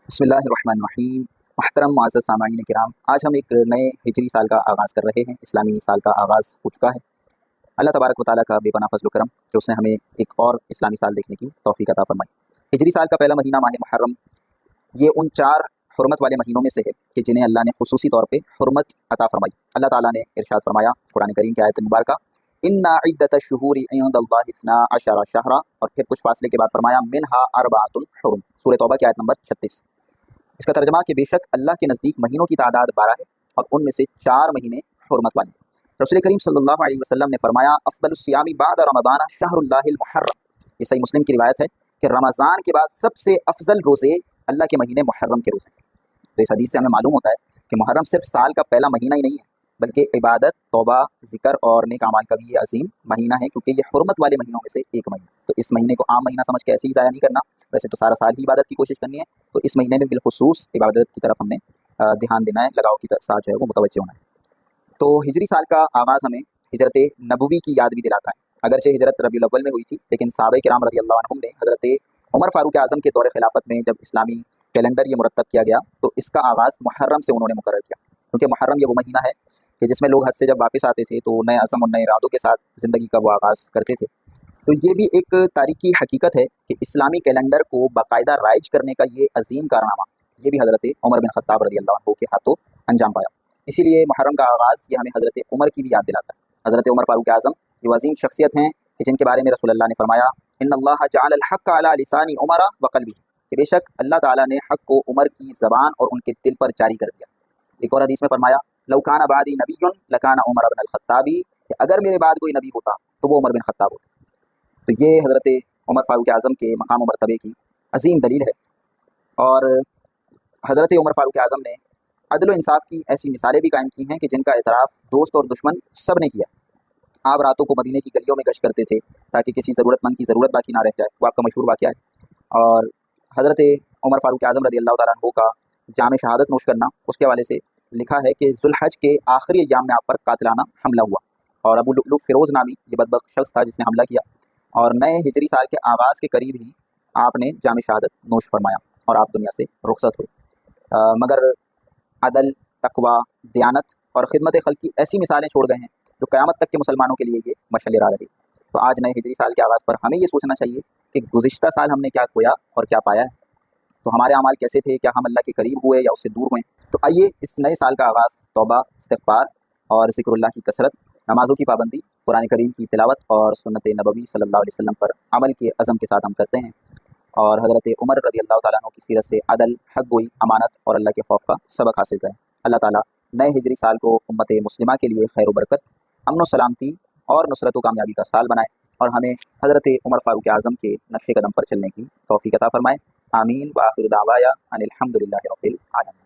बिस्मिल्लाहिर्रहमानिर्रहीम। महतरम मुअज़्ज़ज़ सामाईन किराम, आज हम एक नए हिजरी साल का आगाज़ कर रहे हैं। इस्लामी साल का आगाज़ हो चुका है। अल्लाह तबारक व तआला का बेपनाह फज़ल व करम कि उसने हमें एक और इस्लामी साल देखने की तौफ़ीक़ अता फ़रमाई। हिजरी साल का पहला महीना माह मुहर्रम, ये उन 4 हुर्मत वाले महीनों में से है कि जिन्हें अल्लाह ने ख़ुसूसी तौर पे हुर्मत अता फ़रमाई। अल्लाह ताला ने इरशाद फ़रमाया कुरान करीम की आयत मुबारका, इन्ना इद्दतश-शुहूरि इंदल्लाहि इस्ना अशरा शहरा, और फिर कुछ फासले के बाद फरमाया मिनहा अर्बअतुन हुरुम। सूरह तौबा की आयत नंबर 36। इसका तर्जमा कि बेशक अल्लाह के नज़दीक महीनों की तादाद 12 है और उनमें से 4 महीने हुर्मत वाले। रसूल करीम सल्लल्लाहु अलैहि वसल्लम ने फरमाया अफ़दलुस सियामी बाद रमज़ान शहरुल्लाहिल मुहर्रम। ये सही मुस्लिम की रिवायत है कि रमज़ान के बाद सबसे अफजल रोज़े अल्लाह के महीने मुहर्रम के रोज़े। तो इस हदीस से हमें मालूम होता है कि मुहर्रम सिर्फ साल का पहला महीना ही नहीं है, बल्कि इबादत, तौबा, ज़िक्र और नेक अमाल का भी ये अजीम महीना है, क्योंकि ये हुर्मत वाले महीनों में से एक महीना। तो इस महीने को आम महीना समझ के ऐसे ही ज़ाया नहीं करना, वैसे तो सारा साल ही इबादत की कोशिश करनी है, तो इस महीने में बिलखुसूस इबादत की तरफ हमने ध्यान देना है, लगाव की साथ जो है वो मुतवज्जह होना है। तो हिजरी साल का आगाज़ हमें हिजरत नबवी की याद भी दिलाता है। अगरचे हिजरत रबीउल अव्वल में हुई थी, लेकिन सहाबा किराम रज़ियल्लाहु अन्हुम ने हज़रत उमर फारूक आज़म के दौर खिलाफत में जब इस्लामी कैलेंडर ये मुरतब किया गया, तो इसका आगाज़ मुहर्रम से उन्होंने मुकर्रर किया, क्योंकि मुहर्रम ये वो महीना है कि जिसमें लोग हज से जब वापस आते थे तो नए अज़म और नए इरादों के साथ ज़िंदगी का वो आगाज़ करते थे। तो ये भी एक तारीख़ी हकीकत है कि इस्लामी कैलेंडर को बाकायदा राइज करने का ये अजीम कारनामा, ये भी हज़रत उमर बिन ख़त्ताब रज़ियल्लाहु अन्हु के हाथों अंजाम पाया। इसीलिए मुहर्रम का आगाज़ ये हमें हज़रत उमर की भी याद दिलाता है। हज़रत उमर फारूक आज़म ये अज़ीम शख्सियत हैं कि जिनके बारे में रसूलुल्लाह ने फरमाया इन्नल्लाह जअलल हक़्क़ अला लिसानी उमर व क़ल्बी, कि बेशक अल्लाह ताला ने हक़ को उमर की ज़बान और उनके दिल पर जारी कर दिया। एक और हदीस में फरमाया लौ काना बादी नबियुन लकाना उमर बिन अल-ख़त्ताबी, कि अगर मेरे बाद कोई नबी होता तो वो उमर बिन ख़त्ताब होता। तो ये हज़रत उमर फारूक आज़म के मकाम व मर्तबे की अजीम दलील है। और हज़रत उमर फारूक आज़म ने अदल व इंसाफ की ऐसी मिसालें भी कायम की हैं कि जिनका एतराफ़ दोस्त और दुश्मन सब ने किया। आप रातों को मदीने की गलियों में गश्त करते थे ताकि किसी ज़रूरतमंद की ज़रूरत बाकी ना रह जाए, वो आपका मशहूर वाक़या है। और हज़रत उमर फारूक आज़म रज़ियल्लाहु तआला अन्हु का जाम शहादत नोश करना, उसके हवाले से लिखा है कि ज़ुल्हज के आखिरी अय्याम में आप पर कातिलाना हमला हुआ, और अबू लुअलुअ फ़िरोज़ नामी ये बदबख्त शख्स था जिसने हमला किया, और नए हिजरी साल के आगाज़ के करीब ही आपने जाम शहादत नोश फरमाया और आप दुनिया से रुखसत हुए। मगर अदल, तकवा, दयानत और खिदमत खल्क़ की ऐसी मिसालें छोड़ गए हैं जो क़यामत तक के मुसलमानों के लिए ये मशअल राह रही। तो आज नए हिजरी साल के आगाज़ पर हमें ये सोचना चाहिए कि गुज़िश्ता साल हमने क्या खोया और क्या पाया है। तो हमारे अमाल कैसे थे, क्या हम अल्लाह के करीब हुए या उससे दूर हुए। तो आइए इस नए साल का आगाज़ तौबा, इस्तिग़फ़ार और ज़िक्रुल्लाह की कसरत, नमाज़ों की पाबंदी, कुरान करीम की तिलावत और सुन्नत नबवी सल्लल्लाहु अलैहि वसल्लम पर अमल के अज़म के साथ हम करते हैं, और हज़रत उमर रज़ियल्लाहु तआला अन्हु की सीरत से अदल, हक़ गोई, अमानत और अल्लाह के खौफ का सबक हासिल करें। अल्लाह ताला नए हिजरी साल को उम्मत मुस्लिमा के लिए खैर व बरकत, अमन व सलामती और नुसरत व कामयाबी का साल बनाए, और हमें हज़रत उमर फारूक आज़म के नक्शे कदम पर चलने की तौफ़ीक़ अता फ़रमाए। आमीन व आखिर दावाया अनिल हम्दुलिल्लाहि रब्बिल आलमीन।